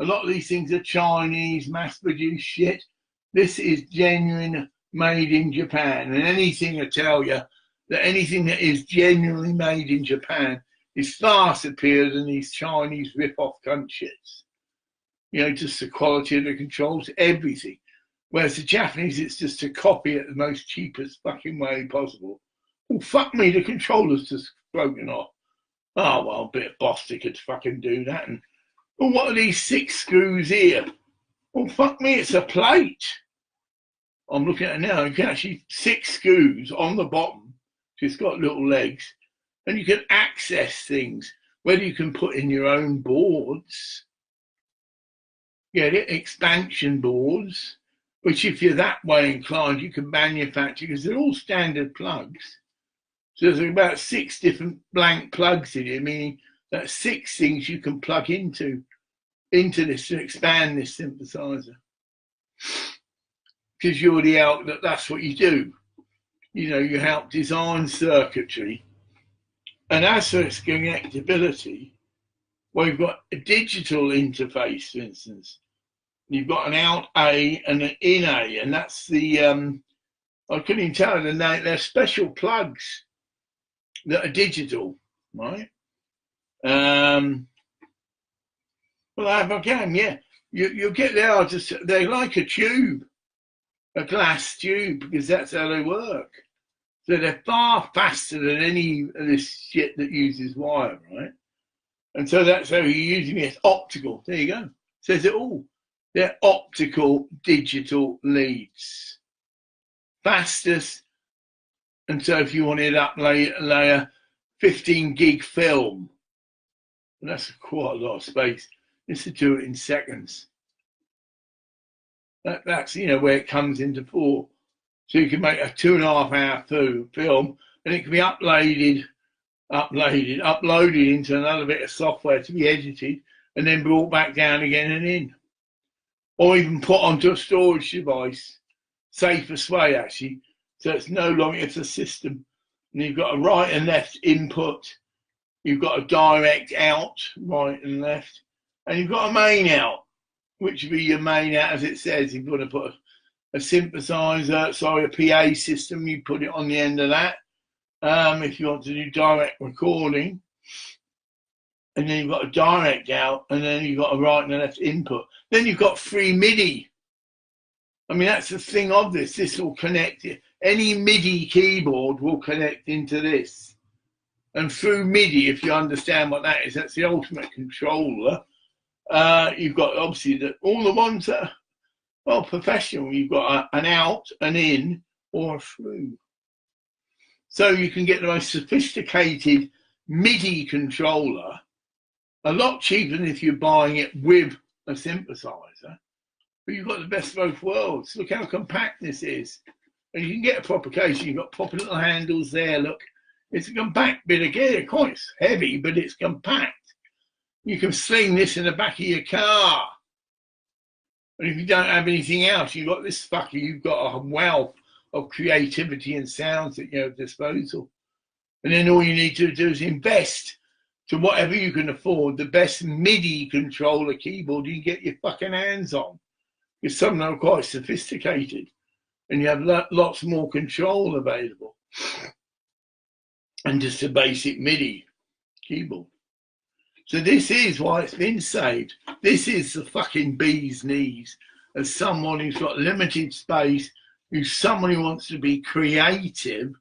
Speaker 1: A lot of these things are Chinese, mass-produced shit. This is genuine, made in Japan. And anything I tell you, that anything that is genuinely made in Japan is far superior than these Chinese rip-off cunt shits. You know, just the quality of the controls, everything. Whereas the Japanese, it's just to copy it the most cheapest fucking way possible. Well, fuck me, the controller's just broken off. Oh, well, a bit of Bostic could fucking do that. And well, what are these 6 screws here? Well, fuck me, it's a plate. I'm looking at it now. You can actually 6 screws on the bottom. It's got little legs. And you can access things. Whether you can put in your own boards. Get it? Expansion boards. Which if you're that way inclined, you can manufacture. Because they're all standard plugs. So there's about 6 different blank plugs in here, meaning that 6 things you can plug into this to expand this synthesizer. Because you're the out that's what you do. You know, you help design circuitry. And as for its connectability, well, you've got a digital interface, for instance. You've got an out A and an in A, and that's the I couldn't even tell the name. They're special plugs. that are digital, right? Well, I have again, yeah. You'll get there, they're like a tube, a glass tube, because that's how they work. So they're far faster than any of this shit that uses wire, right? And so that's how you're using it. Optical. There you go. Says it all. They're optical digital leads. Fastest. And so if you wanted to layer 15 gig film, and that's quite a lot of space, just to do it in seconds. That's, you know, where it comes into full. So you can make a 2.5 hour film, and it can be uploaded into another bit of software to be edited, and then brought back down again and in. Or even put onto a storage device, safest way actually. So it's no longer, it's a system. And you've got a right and left input, you've got a direct out, right and left, and you've got a main out, which would be your main out, as it says. If you want to put a synthesizer, a PA system, you put it on the end of that. If you want to do direct recording, and then you've got a direct out, and then you've got a right and a left input. Then you've got free MIDI. I mean, that's the thing of this. This will connect. Any MIDI keyboard will connect into this. And through MIDI, if you understand what that is, that's the ultimate controller. You've got obviously all the ones that are, well, professional. You've got an out, an in, or a through. So you can get the most sophisticated MIDI controller a lot cheaper than if you're buying it with a synthesizer. But you've got the best of both worlds. Look how compact this is. And you can get a proper case. You've got proper little handles there. Look, it's a compact bit of gear. Quite heavy, but it's compact. You can sling this in the back of your car. And if you don't have anything else, you've got this fucker. You've got a wealth of creativity and sounds at your disposal. And then all you need to do is invest to whatever you can afford, the best MIDI controller keyboard you can get your fucking hands on. Because some of them are quite sophisticated, and you have lots more control available. And just a basic MIDI keyboard. So this is why it's been saved. This is the fucking bee's knees as someone who's got limited space, who's someone who wants to be creative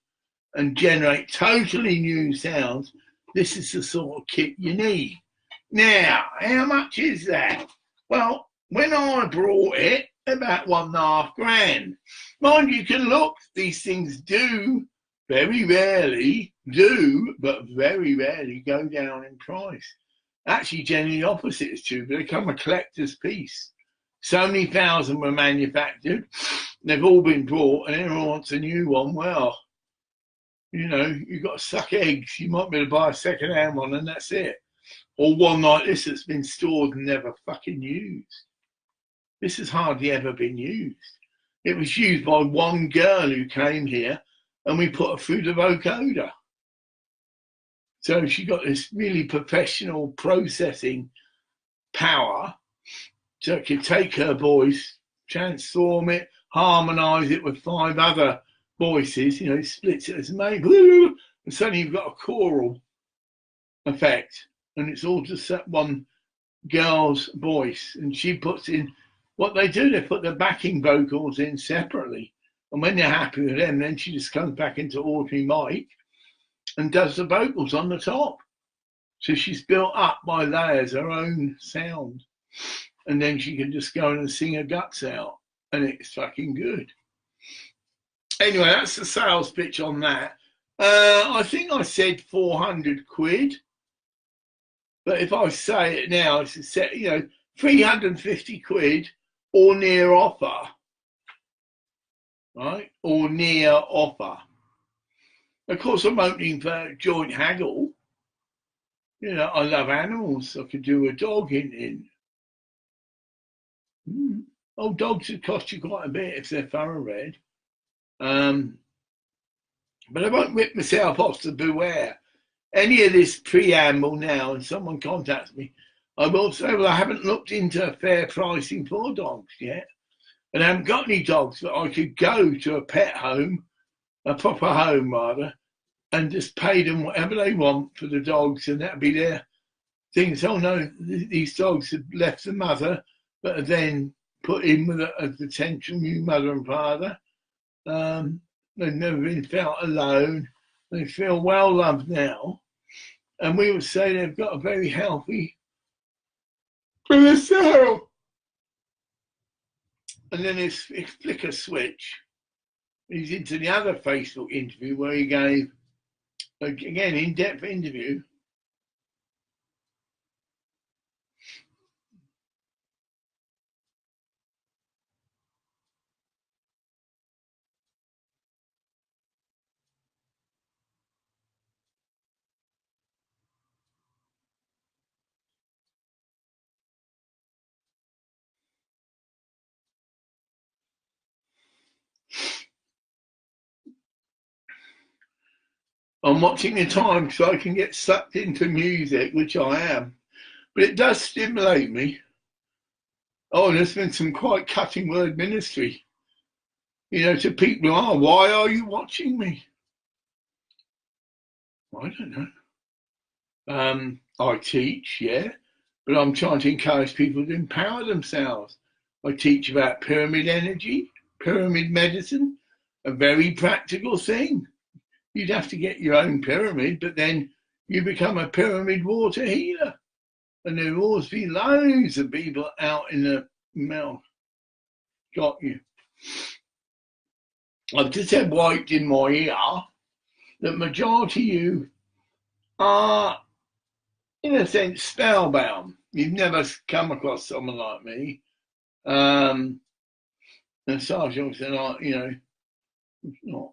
Speaker 1: and generate totally new sounds. This is the sort of kit you need. Now, how much is that? Well, when I brought it, about $1.5 grand. Mind you can look, these things do very rarely but very rarely go down in price. Actually, generally the opposite is true, but they become a collector's piece. So many thousand were manufactured, they've all been bought, and everyone wants a new one. Well, you know, you've got to suck eggs. You might be able to buy a second-hand one, and that's it. Or one like this that's been stored and never fucking used. This has hardly ever been used. It was used by one girl who came here, and we put her through the vocoder. So she got this really professional processing power, so it could take her voice, transform it, harmonise it with 5 other voices, you know, splits it as made, and suddenly you've got a choral effect, and it's all just that one girl's voice. And she puts in what they do, they put the backing vocals in separately, and when they're happy with them, then she just comes back into ordinary mic and does the vocals on the top. So she's built up by layers her own sound, and then she can just go in and sing her guts out, and it's fucking good. Anyway, that's the sales pitch on that. I think I said 400 quid, but if I say it now, it's a set, you know, 350 quid or near offer, right? Or near offer. Of course, I'm opening for joint haggle. You know, I love animals. I could do a dog in. Oh, dogs would cost you quite a bit if they're thoroughbred. But I won't rip myself off, to beware. Any of this preamble now, and someone contacts me, I will say, well, I haven't looked into fair pricing for dogs yet. And I haven't got any dogs, but I could go to a pet home, a proper home rather, and just pay them whatever they want for the dogs, and that'll be their thing. So, no, these dogs have left the mother, but are then put in with a potential new mother and father. They've never been felt alone. They feel well loved now. And we would say they've got a very healthy cell. And then it's flick a switch. He's into the other Facebook interview where he gave, again, in-depth interview. I'm watching the time so I can get sucked into music, which I am. But it does stimulate me. Oh, there's been some quite cutting word ministry, to people. Oh, why are you watching me? I don't know. I teach, yeah, but I'm trying to encourage people to empower themselves. I teach about pyramid energy, pyramid medicine, a very practical thing. You'd have to get your own pyramid, but then you become a pyramid water healer. And there will always be loads of people out in the mouth. Got you. I've just had wiped in my ear that majority of you are, in a sense, spellbound. You've never come across someone like me. And Sergeant said, not.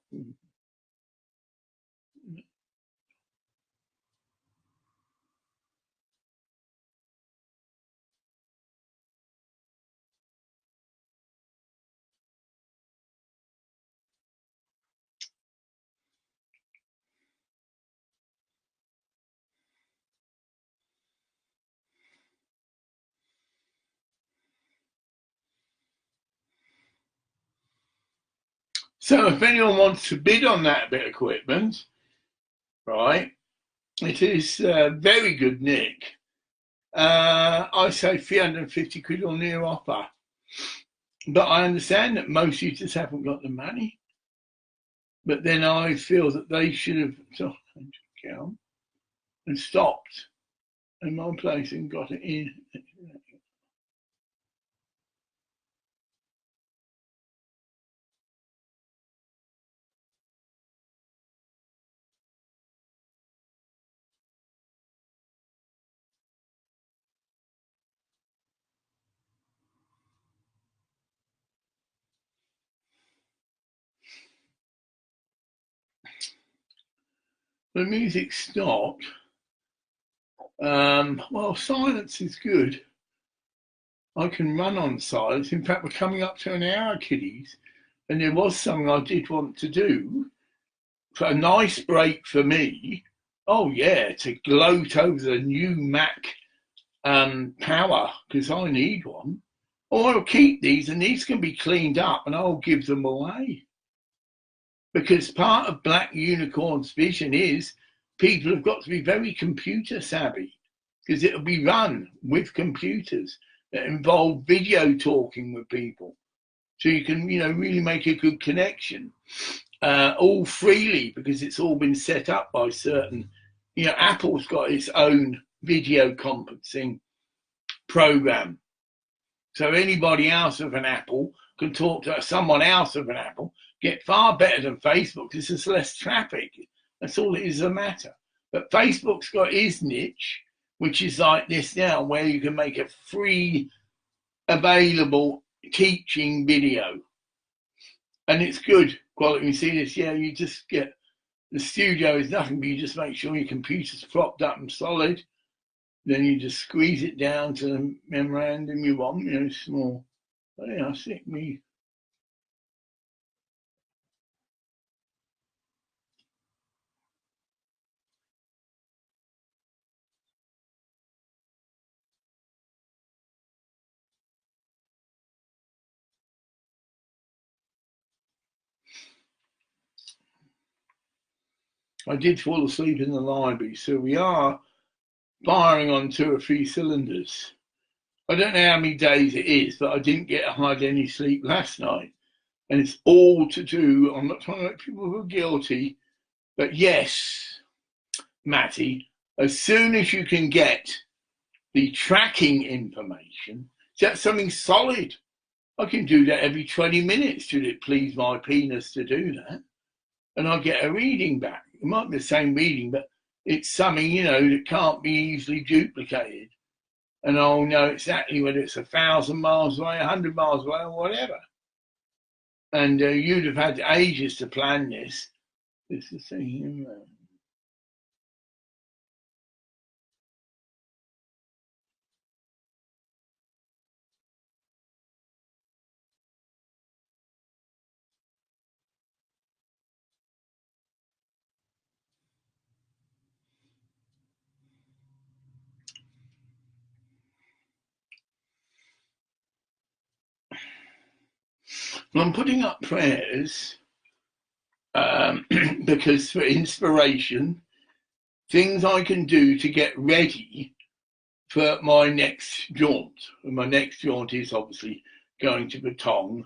Speaker 1: So if anyone wants to bid on that bit of equipment, right, it is very good nick. I say 350 quid on near offer. But I understand that most of you just haven't got the money. But then I feel that they should have count and stopped in my place and got it in. The music stopped. Well, silence is good. I can run on silence. In fact, we're coming up to an hour, kiddies. And there was something I did want to do for a nice break for me. Oh, yeah, to gloat over the new Mac power, because I need one. Or I'll keep these and these can be cleaned up and I'll give them away. Because part of Black Unicorn's vision is people have got to be very computer savvy because it'll be run with computers that involve video talking with people. So you can, really make a good connection all freely because it's all been set up by certain, Apple's got its own video conferencing program. So anybody else with an Apple can talk to someone else with an Apple, get far better than Facebook because there's less traffic. That's all it is a matter. But Facebook's got its niche, which is like this now, where you can make a free available teaching video. And it's good quality. You see this, yeah, you just get, the studio is nothing, but you just make sure your computer's propped up and solid. Then you just squeeze it down to the memorandum you want, small. But yeah, I think me. I did fall asleep in the library, so we are firing on 2 or 3 cylinders. I don't know how many days it is, but I didn't get hardly any sleep last night. And it's all to do, I'm not trying to make people feel guilty, but yes, Matty, as soon as you can get the tracking information, that's something solid. I can do that every 20 minutes, should it please my penis to do that. And I'll get a reading back. It might be the same reading, but it's something, that can't be easily duplicated. And I'll know exactly whether it's 1,000 miles away, 100 miles away, or whatever. And you'd have had ages to plan this. This is saying, well, I'm putting up prayers because for inspiration, things I can do to get ready for my next jaunt. And my next jaunt is obviously going to Patong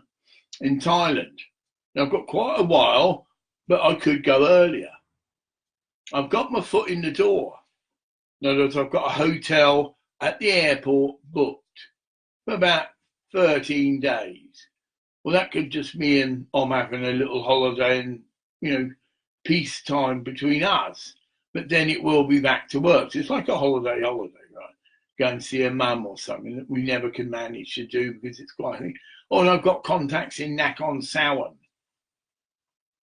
Speaker 1: in Thailand. Now, I've got quite a while, but I could go earlier. I've got my foot in the door. In other words, I've got a hotel at the airport booked for about 13 days. Well, that could just mean I'm having a little holiday and, peacetime between us. But then it will be back to work. So it's like a holiday, right? Go and see a mum or something that we never can manage to do because it's quite... Oh, and I've got contacts in Nakhon Sawan.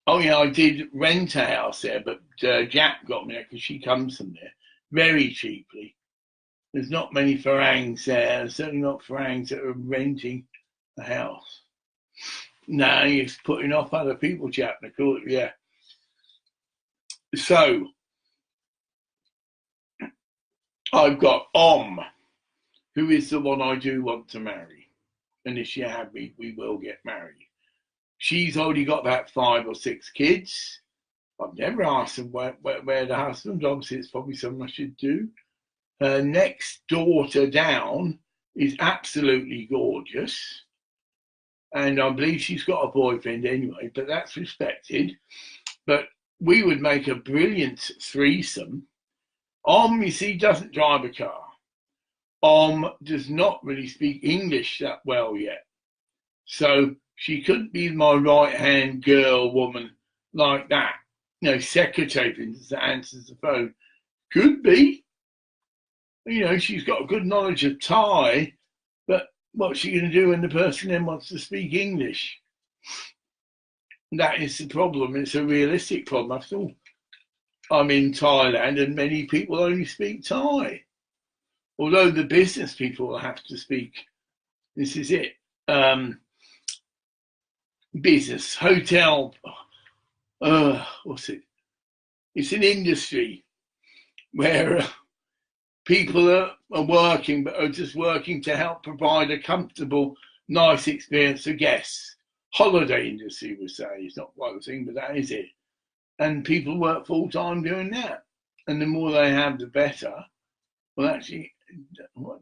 Speaker 1: Oh, yeah, I did rent a house there, but Jap got me there because she comes from there very cheaply. There's not many Farangs there, certainly not Farangs that are renting a house. No, he's putting off other people, Jap. Yeah. So, I've got who is the one I do want to marry. And if she had me, we will get married. She's already got about 5 or 6 kids. I've never asked them where the husband, obviously it's probably something I should do. Her next daughter down is absolutely gorgeous. And I believe she's got a boyfriend anyway, but that's respected. But we would make a brilliant threesome. You see, doesn't drive a car. Does not really speak English that well yet. So she couldn't be my right-hand girl woman like that. Secretary, for instance, that answers the phone. Could be. She's got a good knowledge of Thai, but what's she going to do when the person then wants to speak English? That is the problem. It's a realistic problem. After all, I'm in Thailand and many people only speak Thai. Although the business people will have to speak, this is it, business, hotel, what's it? It's an industry where people are working, but are just working to help provide a comfortable, nice experience for guests. Holiday industry, we say. It's not quite the thing, but that is it. And people work full time doing that. And the more they have, the better. Well, actually, what?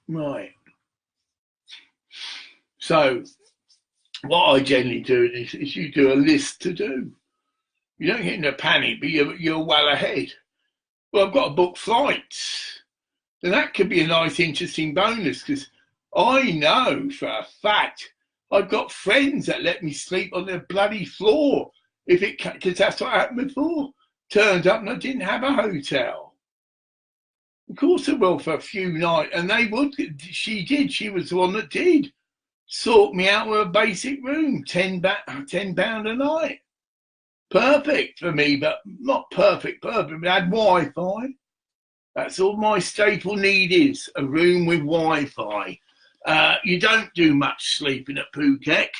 Speaker 1: Right. So, what I generally do is you do a list to do. You don't get in a panic, but you're well ahead. Well, I've got to book flights. And that could be a nice, interesting bonus because I know for a fact I've got friends that let me sleep on their bloody floor because that's what happened before. Turned up and I didn't have a hotel. Of course I will for a few nights, and they would. She did. She was the one that did sort me out with a basic room, £10 a night. Perfect for me, but not perfect. But I had Wi-Fi. That's all my staple need is, a room with Wi-Fi. You don't do much sleeping at Phuket.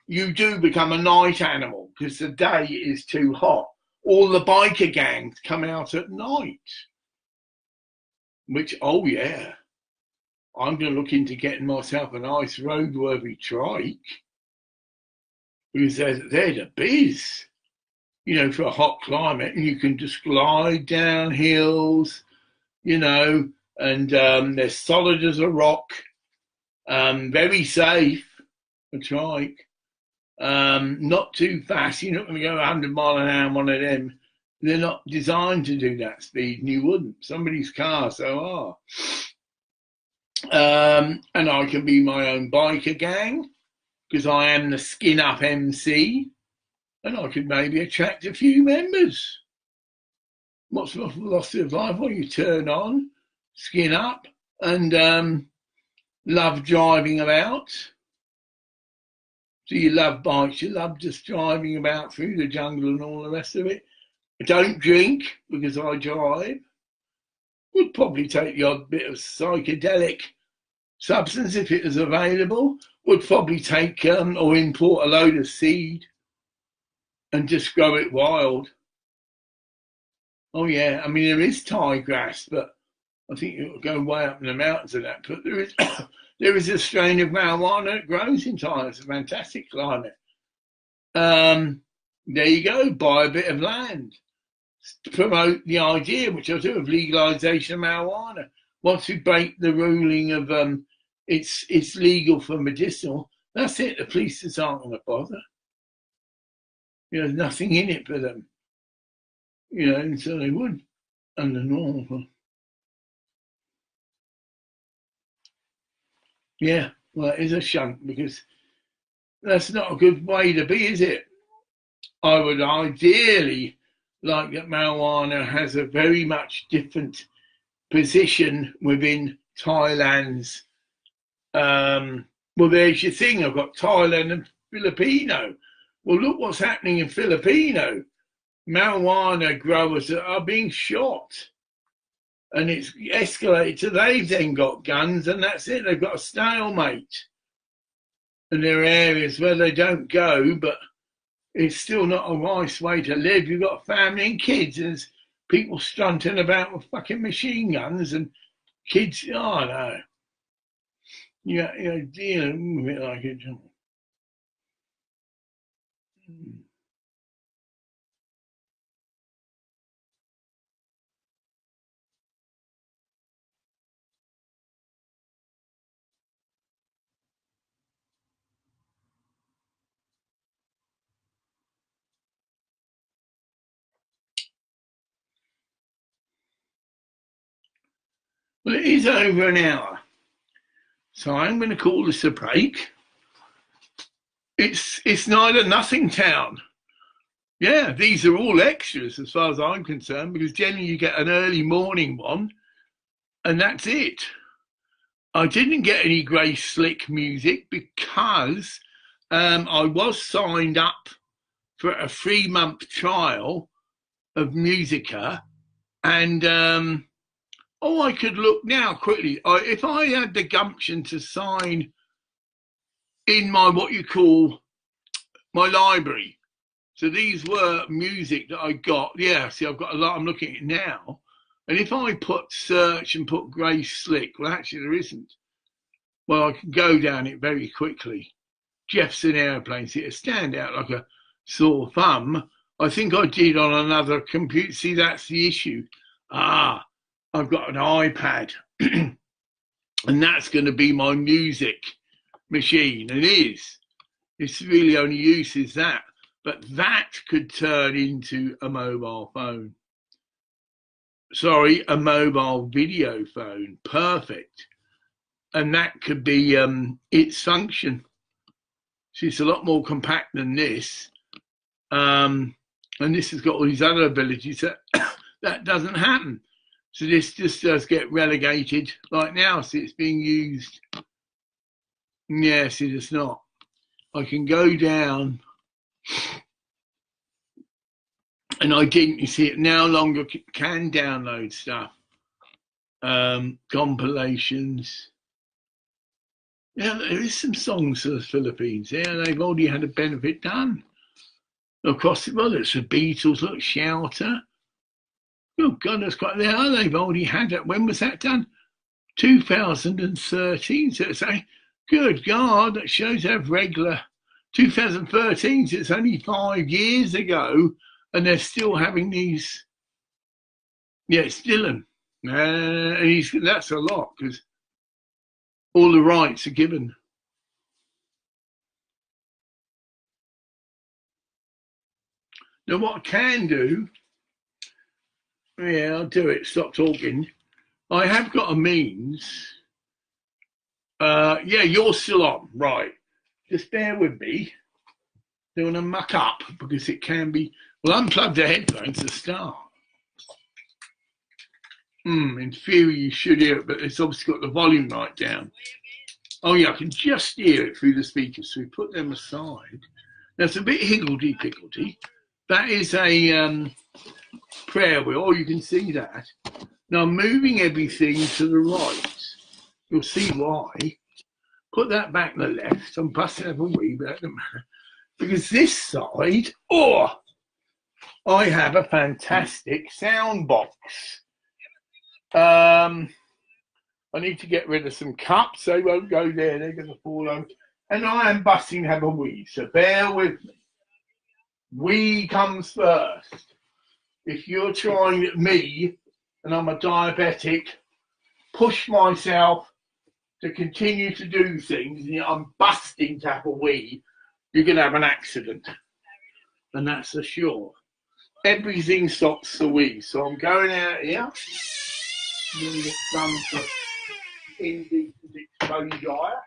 Speaker 1: You do become a night animal because the day is too hot. all the biker gangs come out at night, which, oh yeah, I'm going to look into getting myself a nice roadworthy trike, because they're the biz, you know, for a hot climate, and you can just glide down hills, you know, and they're solid as a rock, very safe, a trike, not too fast. You're not going to go 100 mile an hour on one of them. They're not designed to do that speed, and you wouldn't. Somebody's car so are. And I can be my own biker gang, because I am the skin up MC, and I could maybe attract a few members. What's the philosophy of life? Well, you turn on, skin up, and love driving about. So you love bikes, you love just driving about through the jungle and all the rest of it. I don't drink because I drive. Would probably take the odd bit of psychedelic substance if it was available. Would probably take or import a load of seed and just grow it wild. Oh yeah, I mean there is Thai grass, but I think it will go way up in the mountains and that. But there is a strain of marijuana that grows in Thailand. It's a fantastic climate. There you go, buy a bit of land to promote the idea, which I do, of legalization of marijuana. Once we break the ruling of it's legal for medicinal, that's it. The police just aren't going to bother. You know, there's nothing in it for them. You know, and so they would under normal. Yeah, well, it is a shunt, because that's not a good way to be, is it? I would ideally like that marijuana has a very much different position within Thailand's. Well, there's your thing. I've got Thailand and Filipino. Well, look what's happening in Filipino. Marijuana growers are being shot. And it's escalated to they've then got guns, and that's it. They've got a stalemate. And there are areas where they don't go, but it's still not a nice way to live. You've got family and kids, and there's people stunting about with fucking machine guns, and kids, oh no. You're dealing with it like it. Well, it is over an hour, so I'm going to call this a break. It's neither nothing town. Yeah, these are all extras as far as I'm concerned, because generally you get an early morning one, and that's it. I didn't get any Grace Slick music because I was signed up for a 3-month trial of Musica, and I could look now quickly. If I had the gumption to sign in my what you call my library, so these were music that I got. Yeah, see, I've got a lot. I'm looking at it now, and if I put search and put Grace Slick, well, actually there isn't. Well, I can go down it very quickly. Jefferson Airplane, see, it stand out like a sore thumb. I think I did on another computer. See, that's the issue. I've got an iPad, and that's going to be my music machine. It is. Its really only use is that. But that could turn into a mobile phone. Sorry, a mobile video phone. Perfect. And that could be its function. So it's a lot more compact than this. And this has got all these other abilities that doesn't happen. So this just does get relegated like now. See, it's being used. Yes, it is not. I can go down, and I didn't. You see, it no longer can download stuff, compilations. Yeah, there is some songs for the Philippines. Yeah, they've already had a benefit done. across the well, it's the Beatles, look, Shelter. Oh God, that's quite there. Oh, they've already had it. When was that done? 2013. So it's a good God, that shows they have regular 2013. So it's only 5 years ago, and they're still having these. Yeah, it's Dylan. And that's a lot because all the rights are given. Now, what I can do, yeah, I'll do it. Stop talking. I have got a means. Yeah, you're still on, right? Just bear with me. Don't want to muck up because it can be. Well, unplug the headphones to start. In theory, you should hear it, but it's obviously got the volume right down. Oh yeah, I can just hear it through the speakers. So we put them aside. That's a bit higgledy-piggledy. That is a prayer wheel. Oh, you can see that. Now I'm moving everything to the right. You'll see why. Put that back to the left. I'm busting up a wee bit, because this side, I have a fantastic sound box. I need to get rid of some cups. They won't go there. They're going to fall over. And I am busting to have a wee. So bear with me. Wee comes first. If you're trying me and I'm a diabetic, push myself to continue to do things, and I'm busting to have a wee, you're going to have an accident. And that's for sure. Everything stops the wee. So I'm going out here. I'm going to get some for indecent exposure.